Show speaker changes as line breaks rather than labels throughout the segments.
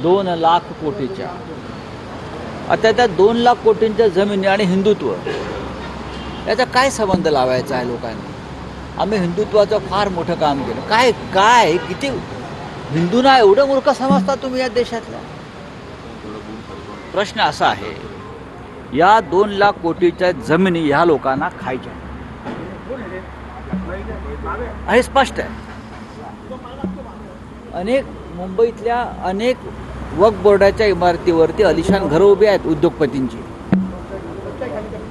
2 लाख कोटीच्या. आता त्या 2 लाख कोटींच्या जमिनी आणि हिंदुत्व याचा काय संबंध लावायचा आहे लोकांनी? आम्ही हिंदुत्वाचं फार मोठं काम केलं. काय काय किती हिंदूंना एवढं मूर्ख समजता तुम्ही या देशातल्या? प्रश्न असा आहे, या 2 लाख कोटीच्या जमिनी ह्या लोकांना खायच्या हे स्पष्ट आहे. अनेक मुंबईतल्या अनेक वक्फ बोर्डाच्या इमारतीवरती अलिशान घरं उभी आहेत उद्योगपतींची.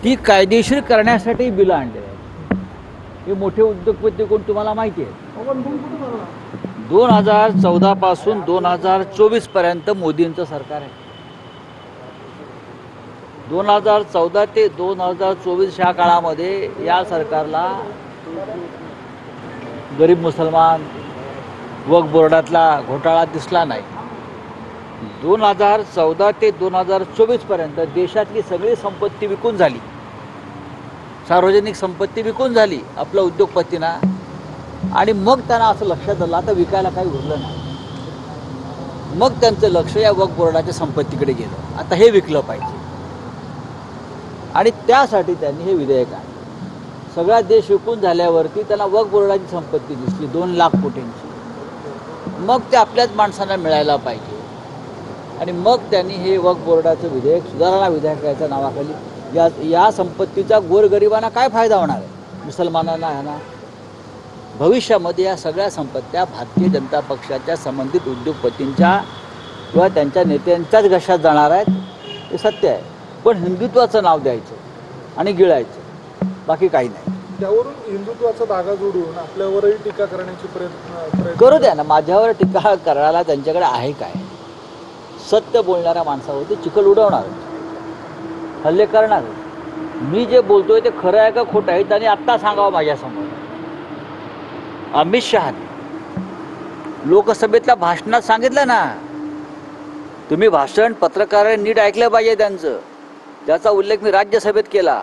ती कायदेशीर करण्यासाठी बिलं आणले आहेत. हे मोठे उद्योगपती कोण तुम्हाला माहिती आहे? 2014 पासून 2024 पर्यंत मोदींचं सरकार आहे. 2014 ते 2024 ह्या काळामध्ये या सरकारला गरीब मुसलमान वक्फ बोर्डातला घोटाळा दिसला नाही. 2014 ते 2024 पर्यंत देशातली सगळी संपत्ती विकून झाली, सार्वजनिक संपत्ती विकून झाली आपल्या उद्योगपतींना. आणि मग त्यांना असं लक्षात आलं आता विकायला काही उरलं नाही. मग त्यांचं लक्ष या वक्फ बोर्डाच्या संपत्तीकडे गेलं. आता हे विकलं पाहिजे आणि त्यासाठी त्यांनी हे विधेयक आणलं. सगळा देश विकून झाल्यावरती त्यांना वक्फ बोर्डाची संपत्ती दिसली 2 लाख कोटींची. मग ते आपल्याच माणसांना मिळायला पाहिजे आणि मग त्यांनी हे वक्फ बोर्डाचं विधेयक सुधारणा विधेयकाच्या नावाखाली या संपत्तीचा गोरगरिबांना काय फायदा होणार आहे? मुसलमानांना ह्यांना भविष्यामध्ये या सगळ्या संपत्त्या भारतीय जनता पक्षाच्या संबंधित उद्योगपतींच्या किंवा त्यांच्या नेत्यांच्याच घशात जाणार आहेत. हे सत्य आहे. पण हिंदुत्वाचं नाव द्यायचं आणि गिळायचं, बाकी काही नाही.
त्यावरून हिंदुत्वाचा धागा जोडून आपल्यावरही टीका करण्याची प्रयत्न
करू द्या ना. माझ्यावर टीका करायला त्यांच्याकडे आहे काय? सत्य बोलणाऱ्या माणसावरती चिखल उडवणार, हल्ले करणार. मी जे बोलतोय ते खरं आहे का खोटं आहे त्यांनी आत्ता सांगावं माझ्यासमोर. अमित शहाने लोकसभेतल्या भाषणात सांगितलं ना, तुम्ही भाषण पत्रकारांनी नीट ऐकलं पाहिजे त्यांचं. त्याचा उल्लेख मी राज्यसभेत केला.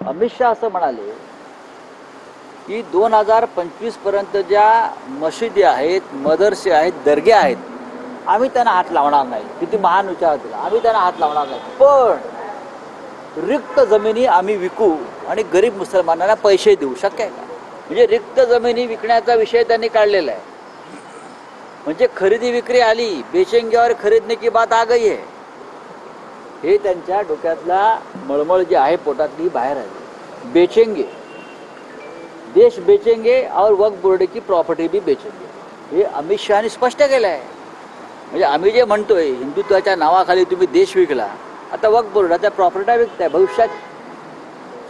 अमित शहा असं म्हणाले की 2025 पर्यंत ज्या मशिदी आहेत, मदरसे आहेत, दर्गे आहेत, आम्ही त्यांना हात लावणार नाही. किती महान विचार दिला. आम्ही त्यांना हात लावणार नाही, पण रिक्त जमिनी आम्ही विकू आणि गरीब मुसलमानांना पैसे देऊ. शक्य आहे का? म्हणजे रिक्त जमिनी विकण्याचा विषय त्यांनी काढलेला आहे. म्हणजे खरेदी विक्री आली, बेचेंगे और खरीदने की बात आ गई है. हे त्यांच्या डोक्यातला मळमळ जी आहे पोटातली बाहेर आली. बेचेंगे, देश बेचेंगे और वक्फ बोर्ड की प्रॉपर्टी भी बेचेंगे, हे अमित शहानी स्पष्ट केलं आहे. म्हणजे आम्ही जे म्हणतोय हिंदुत्वाच्या नावाखाली तुम्ही देश विकला, आता वक्फ बोर्डाच्या प्रॉपर्ट्या विकताय. भविष्यात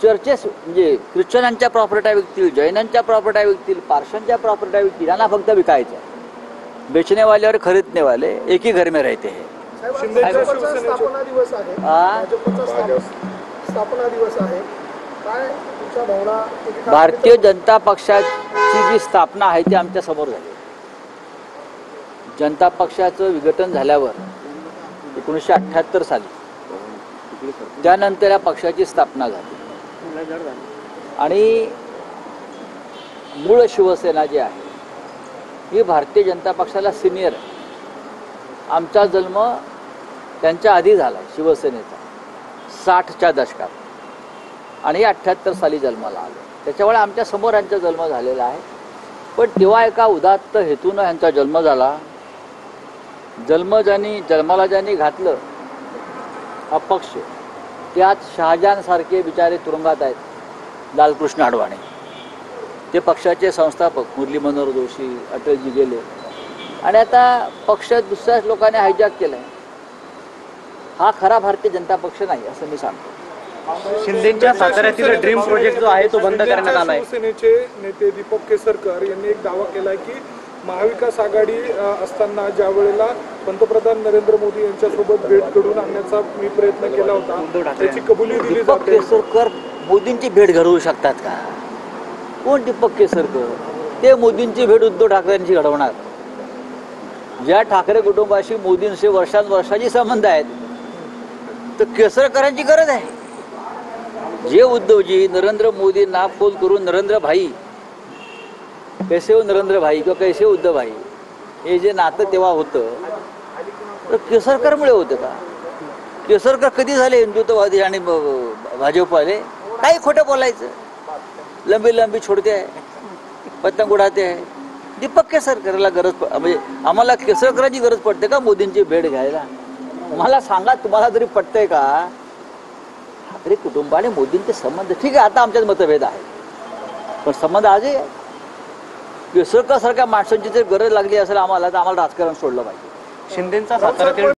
चर्चेस म्हणजे ख्रिश्चनांच्या प्रॉपर्ट्या विकतील, जैनांच्या प्रॉपर्ट्या विकतील, पारशांच्या प्रॉपर्ट्या विकतील. यांना फक्त विकायचं आहे. बेचने वाले और खरीदने वाले एक ही घर में रहते हैं.
स्थापना दिवस आहे, स्थापना दिवस आहे. काय तुमच्या भावना?
भारतीय जनता पक्षाची जी स्थापना आहे ती आमच्या समोर झाली. जनता पक्षाचं विघटन झाल्यावर 1978 साली त्यानंतर या पक्षाची स्थापना झाली आणि मूळ शिवसेना जी आहे ही भारतीय जनता पक्षाला सिनियर आहे. आमचा जन्म त्यांच्या आधी झाला शिवसेनेचा 60च्या दशकात आणि 78 साली जन्माला आलो. त्याच्यामुळे आमच्या समोर यांचा जन्म झालेला आहे. पण तेव्हा एका उदात्त हेतूनं यांचा जन्म झाला. जन्माला ज्यांनी घातलं अपक्ष, त्यात शहाजहानसारखे बिचारे तुरुंगात आहेत. लालकृष्ण अडवाणी ते पक्षाचे संस्थापक, मुरली मनोहर जोशी, अटलजी गेले आणि आता पक्ष दुसऱ्याच लोकांनी हायजॅक केला आहे. हा खरा भारतीय जनता पक्ष नाही असं मी सांगतो.
शिंदेच्या साताऱ्यातील ड्रीम प्रोजेक्ट जो आहे तो बंद करण्यात आला आहे.
शिवसेनेचे नेते दीपक केसरकर यांनी एक दावा केला की महाविकास आघाडी असताना ज्या वेळेला पंतप्रधान नरेंद्र मोदी यांच्यासोबत भेट घडवून आणण्याचा मी प्रयत्न केला होता, त्याची कबुली दिली
दीपक
जाते.
केसरकर मोदींची भेट घडवू शकतात का? कोण दीपक केसरकर? ते मोदींची भेट उद्धव ठाकरेंची घडवणार. ज्या ठाकरे कुटुंबाशी मोदींशी वर्षांवर्षाची संबंध आहेत तर केसरकरांची गरज आहे. जे उद्धवजी नरेंद्र मोदींना फोन करून नरेंद्र भाई कैसे हो नरेंद्र भाई किंवा कैसे उद्धव भाई हे जे नातं तेव्हा होतं तर केसरकरमुळे होते का? केसरकर कधी झाले हिंदुत्ववादी आणि भाजपवाले? काही खोटं बोलायचं, लंबी लंबी छोडते आहे, पतंग उडाते आहे. दीपक केसरकरला गरज म्हणजे आम्हाला केसरकरांची गरज पडते का मोदींची भेट घ्यायला? मला सांगा, तुम्हाला जरी पटतंय का ठाकरे कुटुंब आणि मोदींचे संबंध? ठीक आहे, आता आमच्यात मतभेद आहे, पण संबंध आजही आहे. केसरकर सारख्या माणसांची जर गरज लागली असेल आम्हाला, तर आम्हाला राजकारण सोडलं पाहिजे.
शिंदेचा साताऱ्यातील